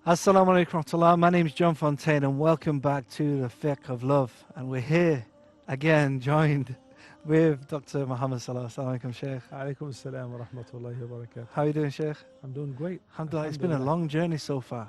Assalamu alaikum warahmatullah. My name is John Fontain and welcome back to the Fiqh of Love. And we're here again joined with Dr. Muhammad Salah. Assalamu alaikum, Sheikh. Alaikum assalam wa rahmatullahi wa barakatuh. How are you doing, Sheikh? I'm doing great. Alhamdulillah. It's been a long journey so far.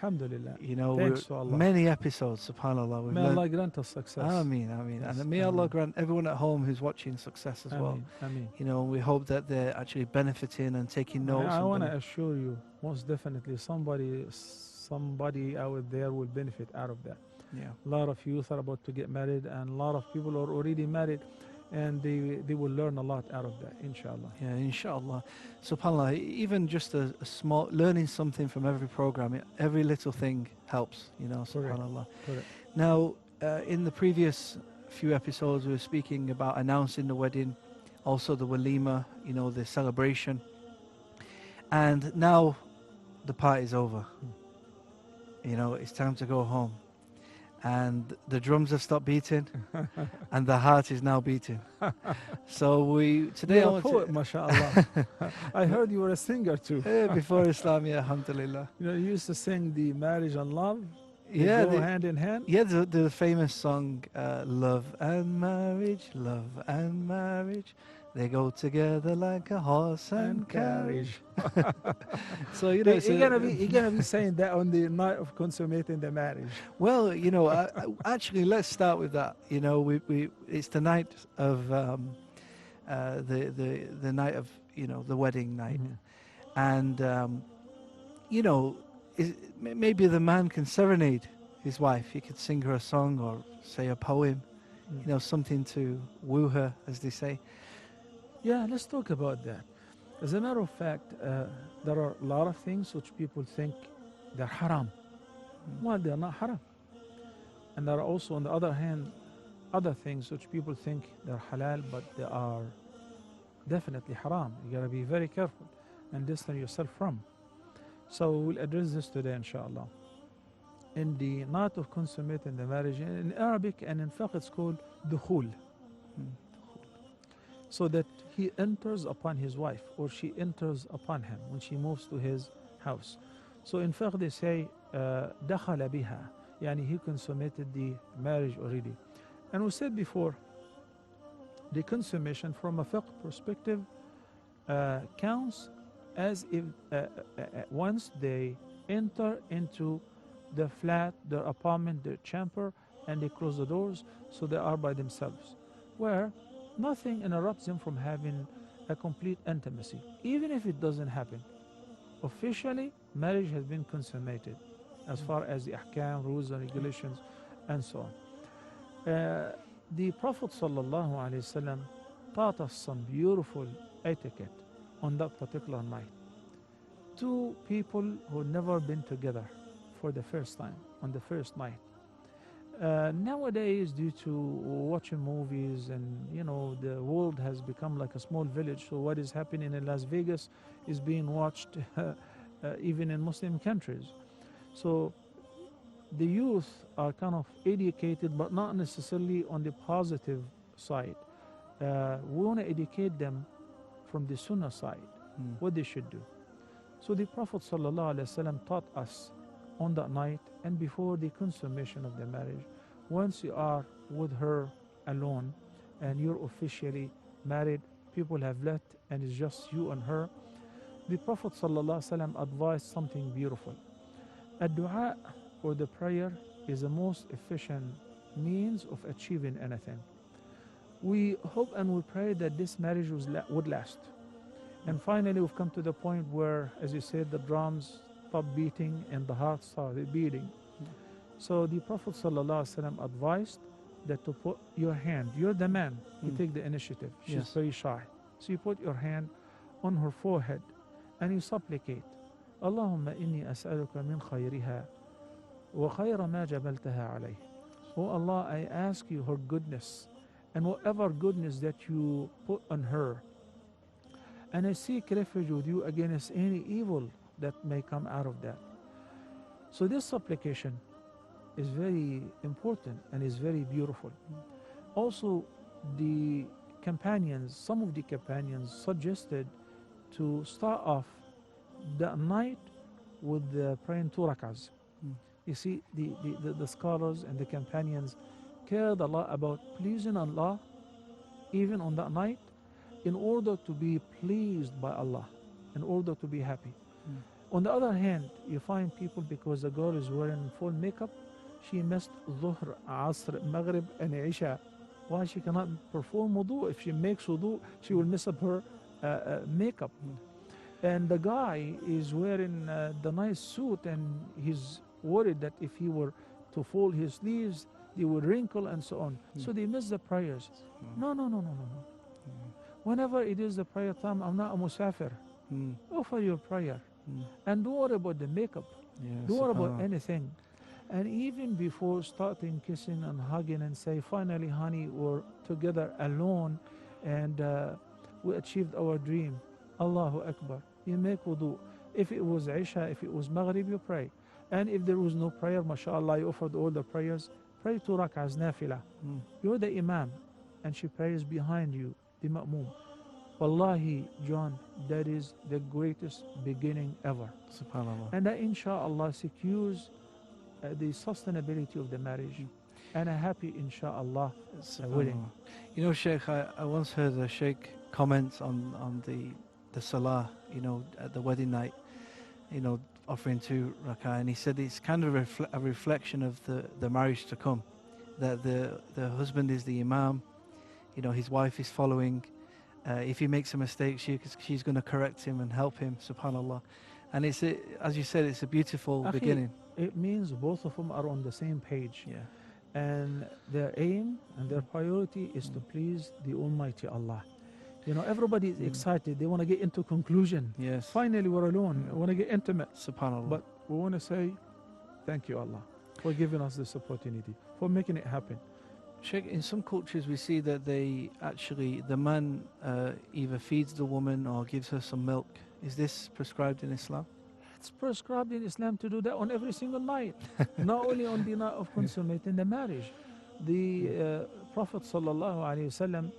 Alhamdulillah. You know, Thanks to Allah. many episodes, subhanAllah. We've May learned. Allah grant us success. Ameen, ameen. Yes, And may Allah ameen. grant everyone at home who's watching success as well. Ameen. You know, we hope that they're actually benefiting and taking notes. I want to assure you, most definitely, somebody out there will benefit out of that. Yeah. A lot of youth are about to get married, and a lot of people are already married, and they will learn a lot out of that, inshallah. Yeah, inshallah. SubhanAllah, even just a small, learning something from every program, every little thing helps, you know, Correct. SubhanAllah. Correct. Now, in the previous few episodes, we were speaking about announcing the wedding, also the walima, you know, the celebration. And now the party's over. You know, it's time to go home. And the drums have stopped beating, and the heart is now beating. So today You're I a want poet, to, mashallah. I heard you were a singer too. before Islam, yeah, alhamdulillah. You know, you used to sing the marriage and love. They Yeah, go hand in hand. yeah, the famous song, Love and Marriage, they go together like a horse and carriage. So, you know, You're gonna be saying that on the night of consummating the marriage. well, you know, actually, let's start with that. You know, it's the night of the night of, you know, the wedding night, and you know, maybe the man can serenade his wife. He could sing her a song or say a poem, you know, something to woo her, as they say. Yeah, let's talk about that. As a matter of fact, there are a lot of things which people think they're haram. Well, they're not haram. And there are also, on the other hand, other things which people think they're halal, but they are definitely haram. You gotta be very careful and distance yourself from. So we'll address this today, inshallah. In the night of consummating the marriage, in Arabic and in Fiqh, it's called dukhul. So that he enters upon his wife, or she enters upon him when she moves to his house. So in Fiqh they say, دخل بها, يعني he consummated the marriage already. And we said before, the consummation from a Fiqh perspective counts as if once they enter into the flat, their apartment, their chamber, and they close the doors, so they are by themselves, where nothing interrupts them from having a complete intimacy. Even if it doesn't happen, officially marriage has been consummated as far as the ahkam, rules and regulations, and so on. The Prophet ﷺ taught us some beautiful etiquette on that particular night. Two people who never been together for the first time on the first night. Nowadays, due to watching movies and, you know, the world has become like a small village, so what is happening in Las Vegas is being watched even in Muslim countries. So the youth are kind of educated, but not necessarily on the positive side. We want to educate them from the Sunnah side, what they should do. So the Prophet ﷺ taught us on that night and before the consummation of the marriage, once you are with her alone and you're officially married, people have left and it's just you and her, the Prophet ﷺ advised something beautiful. A dua, or the prayer, is the most efficient means of achieving anything. We hope and we pray that this marriage would last. And finally, we've come to the point where, as you said, the drums stop beating and the heart started beating. So the Prophet ﷺ advised that to put your hand, you're the man, you take the initiative. She's very shy. So you put your hand on her forehead and you supplicate, Allahumma inni as'aluka min khayriha wa khayra ma jabaltaha alayh. Oh Allah, I ask you her goodness and whatever goodness that you put on her. And I seek refuge with you against any evil that may come out of that. So this supplication is very important and is very beautiful. Also, the companions, some of the companions suggested to start off that night with praying 2 rak'ahs. Mm. You see, the scholars and the companions cared a lot about pleasing Allah even on that night in order to be pleased by Allah, in order to be happy. Mm. On the other hand, you find people, because the girl is wearing full makeup, she missed Dhuhr, Asr, Maghrib, and Isha. Why she cannot perform wudu? If she makes wudu, she will mess up her makeup. Mm. And the guy is wearing the nice suit, and he's worried that if he were to fold his sleeves, they would wrinkle and so on. Mm. So they miss the prayers. Mm. No, no, no, no, no, no. Whenever it is the prayer time, I'm not a musafir. Mm. Offer your prayer. Mm. And don't worry about the makeup. Yeah, Don't worry about subhanallah. anything. And even before starting kissing and hugging and say, finally, honey, we're together alone and we achieved our dream. Allahu Akbar. You make wudu. If it was Isha, if it was Maghrib, you pray. And if there was no prayer, mashallah, you offered all the prayers. Pray 2 rak'ahs nafila. Mm. You're the imam and she prays behind you, the ma'moom. Wallahi, John, that is the greatest beginning ever. Subhanallah. And that inshallah secures the sustainability of the marriage and a happy inshallah wedding. Subhanallah. You know, Sheikh, I once heard a Sheikh comment on the Salah, you know, at the wedding night, you know, offering 2 rak'ah, and he said it's kind of a reflection of the marriage to come, that the husband is the imam, you know, his wife is following. If he makes a mistake, she's going to correct him and help him, subhanallah. And as you said, it's a beautiful Akhi, beginning. It means both of them are on the same page. Yeah. And their aim and their priority is to please the Almighty Allah. You know, everybody is excited. They want to get into conclusion. Yes. Finally, we're alone. We want to get intimate. Subhanallah. But we want to say, thank you, Allah, for giving us this opportunity, for making it happen. Sheikh, in some cultures we see that the man either feeds the woman or gives her some milk. Is this prescribed in Islam? It's prescribed in Islam to do that on every single night, not only on the night of consummating the marriage. The Prophet ﷺ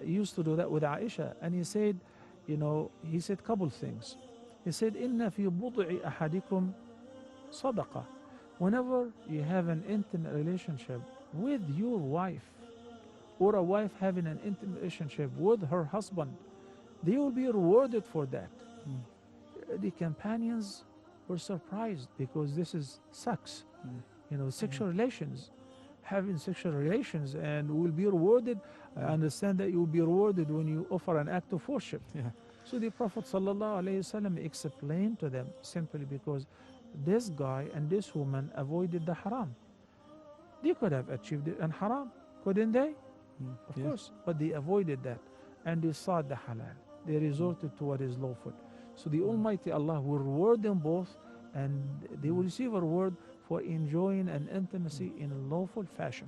used to do that with Aisha, and he said, you know, he said a couple things. He said, "Inna fi bud'i ahadikum sadaqa." Whenever you have an intimate relationship with your wife, or a wife having an intimate relationship with her husband, they will be rewarded for that. The companions were surprised because this is sex, you know, sexual relations, having sexual relations, and will be rewarded. I understand that you will be rewarded when you offer an act of worship. Yeah. So the Prophet ﷺ explained to them simply because this guy and this woman avoided the haram. They could have achieved it in haram, couldn't they? Of course, but they avoided that and they sought the halal. They resorted to what is lawful. So the Almighty Allah will reward them both, and they will receive a reward for enjoying an intimacy in a lawful fashion.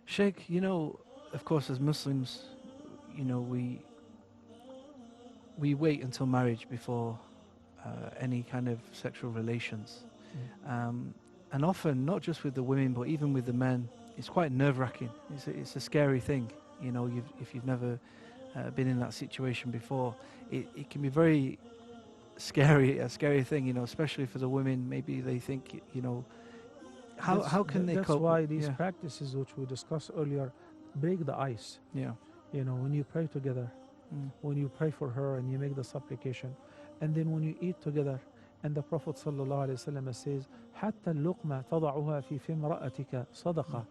Sheikh, you know, of course, as Muslims, you know, we wait until marriage before any kind of sexual relations. And often, not just with the women, but even with the men, it's quite nerve-wracking. It's a scary thing. You know, if you've never been in that situation before, it can be very scary, a scary thing, you know, especially for the women. Maybe they think, you know, how can they cope? That's why these practices, which we discussed earlier, break the ice. Yeah. You know, when you pray together, when you pray for her and you make the supplication, and then when you eat together, and the Prophet ﷺ says, حتى اللقمة تضعها في فم رأتك صدقة.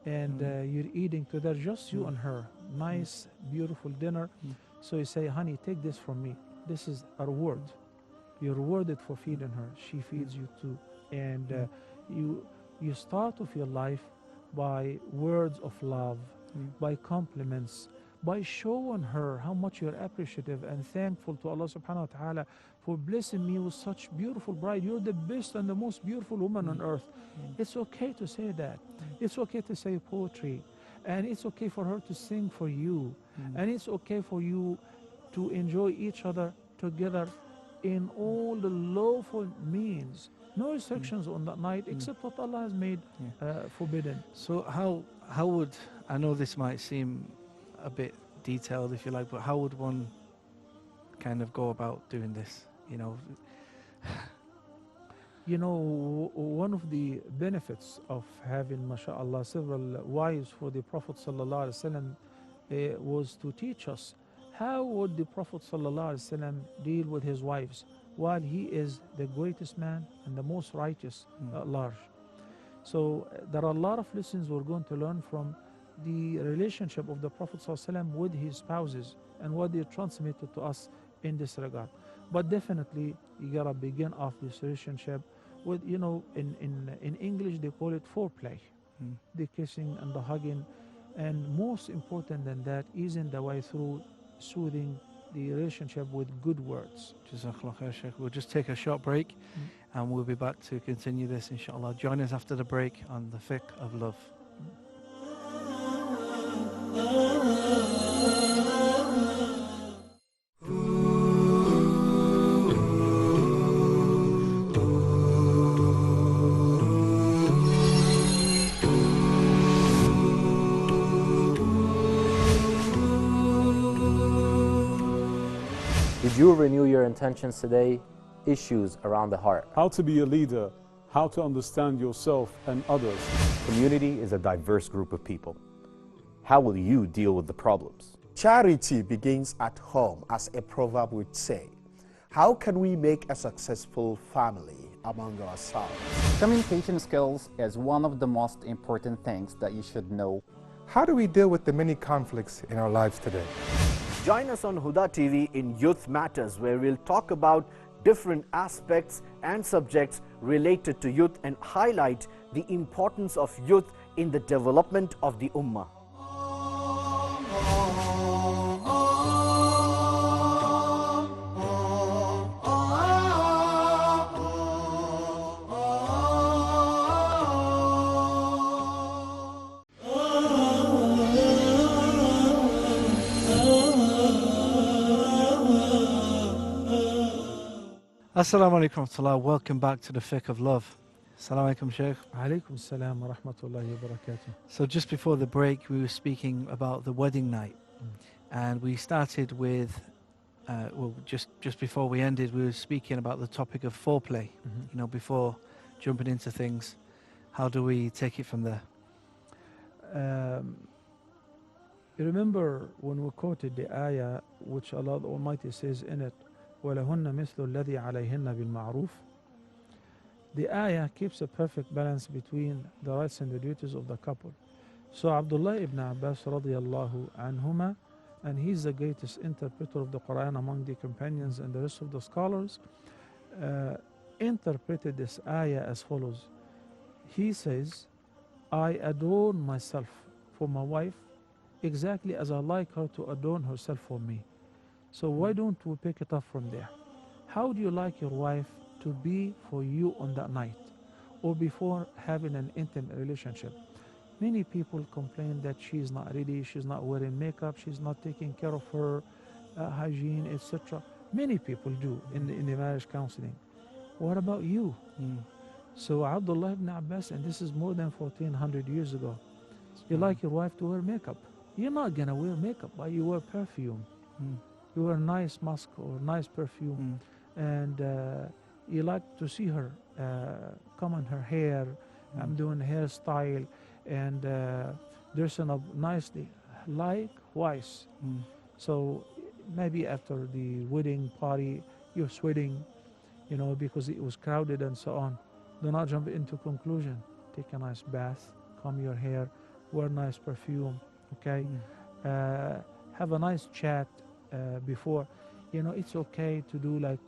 And you're eating together, just you and her, nice, beautiful dinner. So you say, honey, take this from me. This is a reward. You're rewarded for feeding her. She feeds you too. And you start off your life by words of love, by compliments, by showing her how much you're appreciative and thankful to Allah subhanahu wa ta'ala for blessing me with such beautiful bride. You're the best and the most beautiful woman on earth. It's okay to say that. It's okay to say poetry. And it's okay for her to sing for you. And it's okay for you to enjoy each other together in all the lawful means. No restrictions on that night except what Allah has made forbidden. So how would, I know this might seem a bit detailed if you like, but how would one kind of go about doing this? You know, You know, one of the benefits of having, mashallah, several wives for the Prophet sallallahu alaihi wasallam was to teach us how would the Prophet sallallahu alaihi wasallam deal with his wives while he is the greatest man and the most righteous at large. So there are a lot of lessons we're going to learn from the relationship of the Prophet ﷺ with his spouses and what they transmitted to us in this regard. But definitely, you gotta begin off this relationship with, you know, in English they call it foreplay, the kissing and the hugging, and most important than that, easing the way through soothing the relationship with good words. Jazakallah khair, Sheikh. We'll just take a short break and we'll be back to continue this, inshallah. Join us after the break on the Fiqh of Love. Did you renew your intentions today? Issues around the heart. How to be a leader, how to understand yourself and others. Community is a diverse group of people. How will you deal with the problems? Charity begins at home, as a proverb would say. How can we make a successful family among ourselves? Communication skills is one of the most important things that you should know. How do we deal with the many conflicts in our lives today? Join us on Huda TV in Youth Matters, where we'll talk about different aspects and subjects related to youth and highlight the importance of youth in the development of the Ummah. Assalamu alaikum wa rahmatullah. Welcome back to the Fiqh of Love. Assalamu alaikum, Sheikh. Alaikum salam wa rahmatullahi wa barakatuh. So just before the break, we were speaking about the wedding night. And we started with, well, just before we ended, we were speaking about the topic of foreplay. You know, before jumping into things, how do we take it from there? You remember when we quoted the ayah which Allah the Almighty says in it, وَلَهُنَّ مِثْلُ الَّذِي عَلَيْهِنَّ بِالْمَعْرُوفِ. The ayah keeps a perfect balance between the rights and the duties of the couple. So Abdullah ibn Abbas radiyallahu anhuma, and he's the greatest interpreter of the Quran among the companions and the rest of the scholars, interpreted this ayah as follows. He says, I adorn myself for my wife exactly as I like her to adorn herself for me. So why don't we pick it up from there? How do you like your wife to be for you on that night or before having an intimate relationship? Many people complain that she's not ready, she's not wearing makeup, she's not taking care of her hygiene, etc. Many people do in the marriage counseling. What about you? So Abdullah ibn Abbas, and this is more than 1400 years ago, you like your wife to wear makeup. You're not gonna wear makeup, but you wear perfume. You wear nice musk or nice perfume, and you like to see her comb on her hair. I'm doing hairstyle and dressing up nicely. Likewise. So maybe after the wedding party, you're sweating, you know, because it was crowded and so on. Do not jump into conclusion. Take a nice bath, comb your hair, wear nice perfume, okay? Have a nice chat before. You know, it's okay to do like,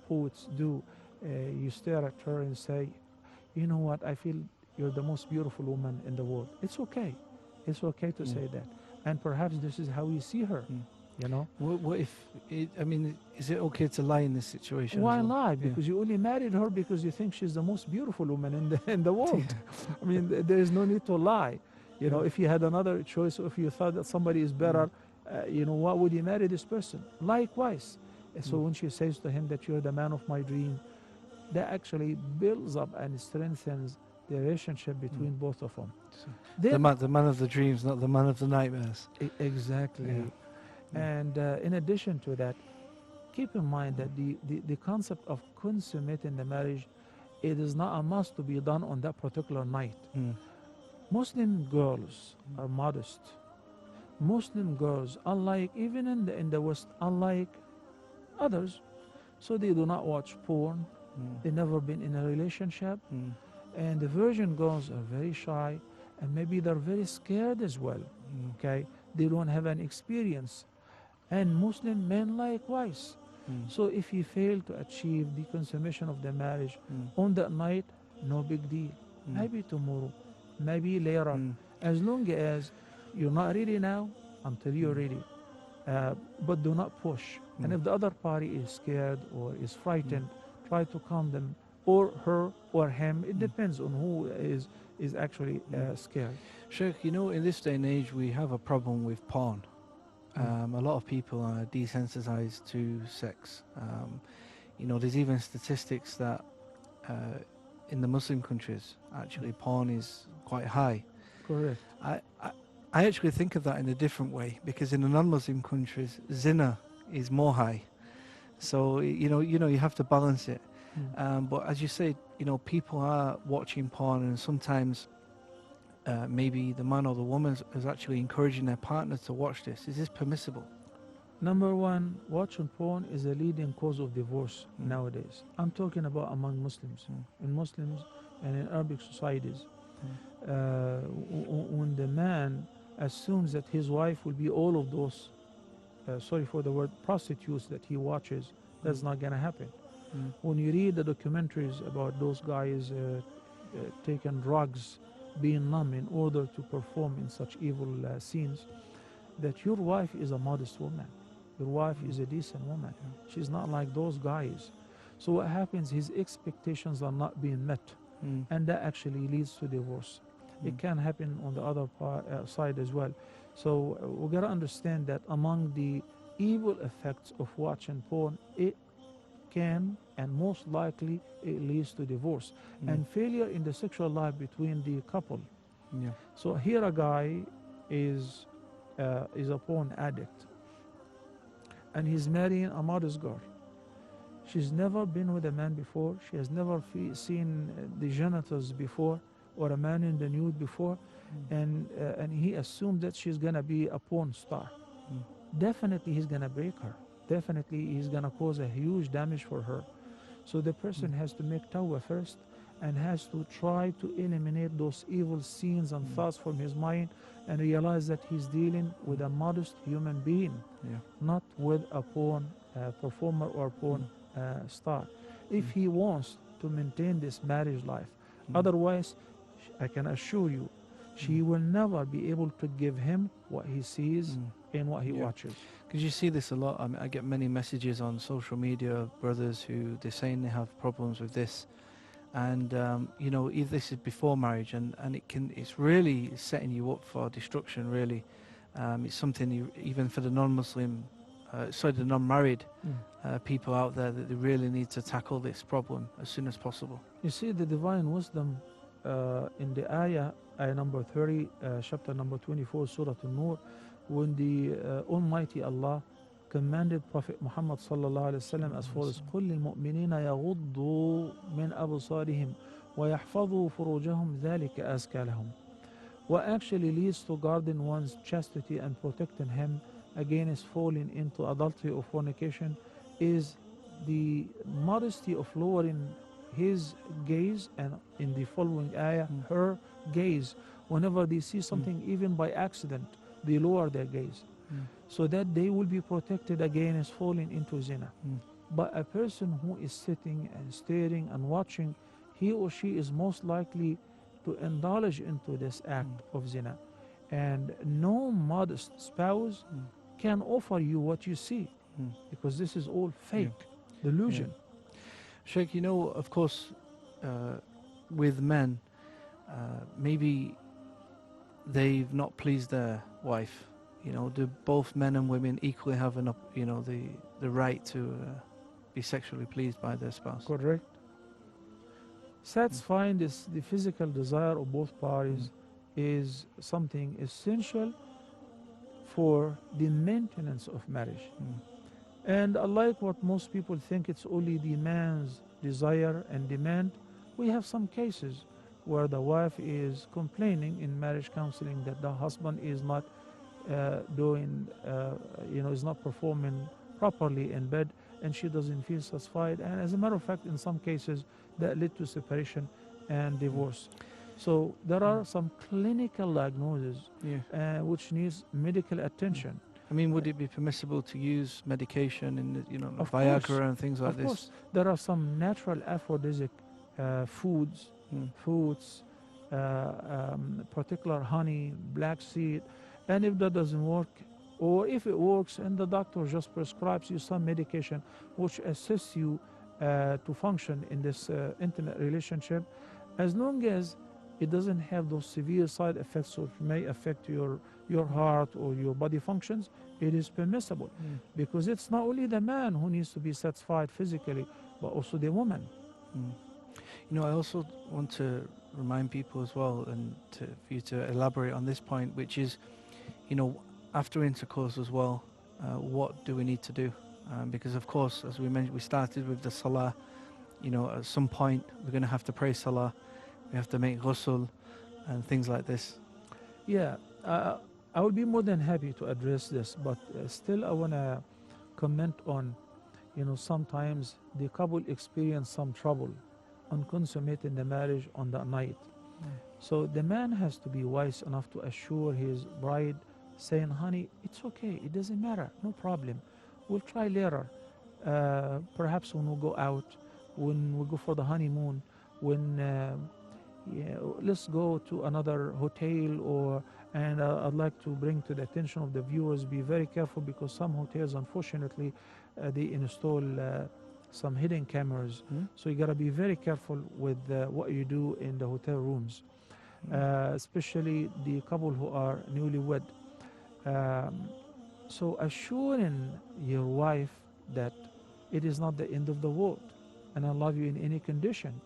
poets do. You stare at her and say, you know what, I feel you're the most beautiful woman in the world. It's okay. It's okay to say that. And perhaps this is how you see her, you know? What if, is it okay to lie in this situation? Why as well? lie? Because you only married her because you think she's the most beautiful woman in the world. I mean, there is no need to lie. You know, if you had another choice, or if you thought that somebody is better, why would you marry this person? Likewise. So when she says to him that you're the man of my dream, that actually builds up and strengthens the relationship between both of them. So the man of the dreams, not the man of the nightmares. Exactly. And in addition to that, keep in mind that the concept of consummating the marriage, it is not a must to be done on that particular night. Muslim girls are modest. Muslim girls, unlike even in the West, unlike others, so they do not watch porn. They never been in a relationship, and the virgin girls are very shy, and maybe they're very scared as well. Okay, they don't have an experience, and Muslim men likewise. So if you fail to achieve the consummation of the marriage on that night, no big deal. Maybe tomorrow, maybe later, as long as you're not ready now until you're ready. But do not push. And if the other party is scared or is frightened, try to calm them, or her or him. It depends on who is actually scared. Sheikh, you know, in this day and age, we have a problem with porn. A lot of people are desensitized to sex. You know, there's even statistics that in the Muslim countries, actually, porn is quite high. Correct. I actually think of that in a different way, because in the non-Muslim countries, zina is more high. So you have to balance it. But as you say, you know, people are watching porn, and sometimes maybe the man or the woman is actually encouraging their partner to watch this. Is this permissible? Number one, watching porn is a leading cause of divorce nowadays. I'm talking about among Muslims. In Muslims and in Arabic societies, when the man assumes that his wife will be all of those, sorry for the word, prostitutes that he watches, that's not going to happen. When you read the documentaries about those guys taking drugs, being numb in order to perform in such evil scenes, that your wife is a modest woman. Your wife is a decent woman. She's not like those guys. So what happens, his expectations are not being met, and that actually leads to divorce. It can happen on the other side as well. So we got to understand that among the evil effects of watching porn, it can and most likely it leads to divorce and failure in the sexual life between the couple. So here a guy is a porn addict, and he's marrying a modest girl. She's never been with a man before. She has never seen the genitals before, or a man in the nude before, and he assumed that she's gonna be a porn star. Definitely he's gonna break her. Definitely he's gonna cause a huge damage for her. So the person has to make tawbah first, and has to try to eliminate those evil scenes and thoughts from his mind, and realize that he's dealing with a modest human being, not with a porn performer or porn star. If he wants to maintain this marriage life, otherwise, I can assure you, she will never be able to give him what he sees and what he watches. Because you see this a lot. I mean, I get many messages on social media, brothers who they're saying they have problems with this, and you know, if this is before marriage, and it's really setting you up for destruction. Really, it's something even for the non-Muslim, the non-married people out there, that they really need to tackle this problem as soon as possible. You see the divine wisdom in the ayah number 30, chapter number 24, Surah An-Nur, when the Almighty Allah commanded Prophet Muhammad sallallahu alaihi wasallam as follows: قُلْ لِلْمُؤْمِنِينَ يَغُضُّوا مِنْ أَبْصَارِهِمْ وَيَحْفَظُوا فُرُوجَهُمْ ذَلِكَ أَزْكَى لَهُمْ. What actually leads to guarding one's chastity and protecting him against falling into adultery or fornication is the modesty of lowering his gaze, and in the following ayah, her gaze. Whenever they see something, even by accident, they lower their gaze, so that they will be protected against falling into zina. But a person who is sitting and staring and watching, he or she is most likely to indulge into this act of zina. And no modest spouse can offer you what you see, because this is all fake, delusion. Sheikh, you know, of course, with men, maybe they've not pleased their wife. You know, do both men and women equally have the right to be sexually pleased by their spouse? Correct. Satisfying the physical desire of both parties is something essential for the maintenance of marriage. And unlike what most people think, it's only the man's desire and demand. We have some cases where the wife is complaining in marriage counseling that the husband is not is not performing properly in bed, and she doesn't feel satisfied. And as a matter of fact, in some cases, that led to separation and divorce. So there are some clinical diagnoses which needs medical attention. I mean, would it be permissible to use medication in the, Of Viagra course. and things like Of this? course, there are some natural aphrodisiac foods, fruits, particular honey, black seed, and if that doesn't work, or if it works and the doctor just prescribes you some medication which assists you to function in this intimate relationship, as long as it doesn't have those severe side effects which may affect your heart or your body functions, it is permissible. Because it's not only the man who needs to be satisfied physically, but also the woman. I also want to remind people as well, and for you to elaborate on this point, which is, after intercourse as well, what do we need to do? Because of course, as we mentioned, we started with the Salah. At some point we're going to have to pray Salah. We have to make ghusl and things like this. Yeah, I would be more than happy to address this, but still I want to comment on, sometimes the couple experience some trouble on consummating the marriage on that night. So the man has to be wise enough to assure his bride, saying, honey, it's okay, it doesn't matter, no problem. We'll try later. Perhaps when we go out, when we go for the honeymoon, let's go to another hotel, and I'd like to bring to the attention of the viewers, be very careful, because some hotels, unfortunately, they install some hidden cameras. So you got to be very careful with what you do in the hotel rooms, especially the couple who are newlywed. So assuring your wife that it is not the end of the world, and I love you in any condition,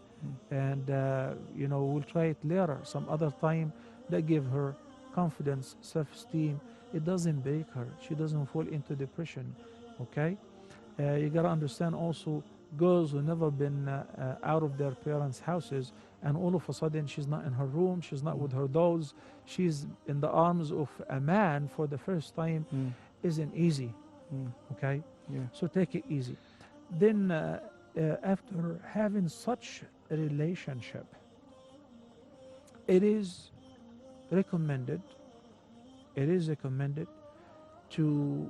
and we'll try it later, some other time, that give her confidence, self-esteem. It doesn't break her. She doesn't fall into depression. Okay, you gotta understand also, girls who never been out of their parents' houses, and all of a sudden she's not in her room, she's not with her dolls, she's in the arms of a man for the first time, isn't easy. Okay, so take it easy. Then after having such a relationship, it is recommended to,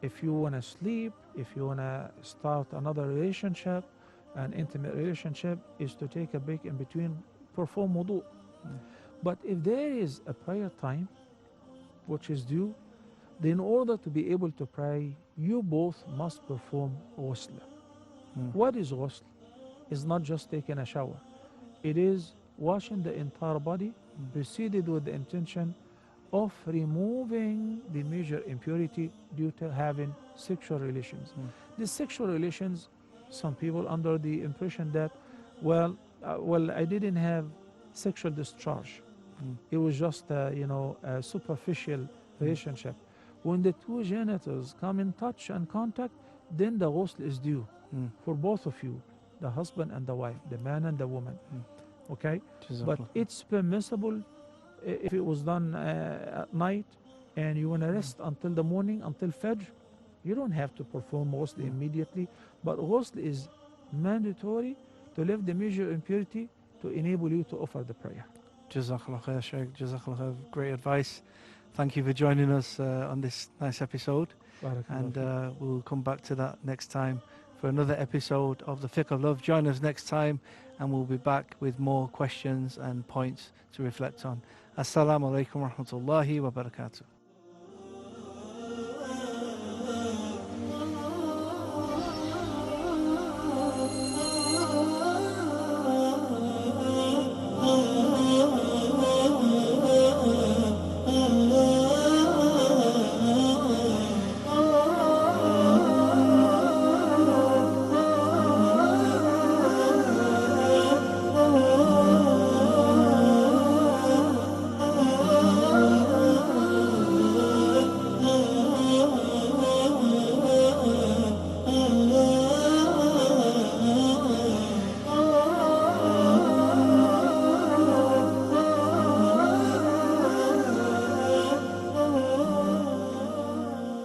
if you want to sleep, if you want to start another relationship, an intimate relationship, is to take a break in between, perform wudu. But if there is a prayer time which is due, then in order to be able to pray, you both must perform ghusl. What is ghusl? It's not just taking a shower. It is washing the entire body, preceded with the intention of removing the major impurity due to having sexual relations. The sexual relations, some people under the impression that, I didn't have sexual discharge. It was just a superficial relationship. When the two genitals come in touch and contact, then the ghusl is due for both of you, the husband and the wife, the man and the woman. Okay, but it's permissible if it was done at night and you want to rest until the morning, until Fajr. You don't have to perform ghusl immediately, but ghusl is mandatory to leave the major impurity to enable you to offer the prayer. Jazakallah khair, Shaykh. Jazakallah khair. Great advice. Thank you for joining us on this nice episode. And we'll come back to that next time for another episode of the Fiqh of Love. Join us next time, and we'll be back with more questions and points to reflect on. Assalamu alaikum wa rahmatullahi wa barakatuh.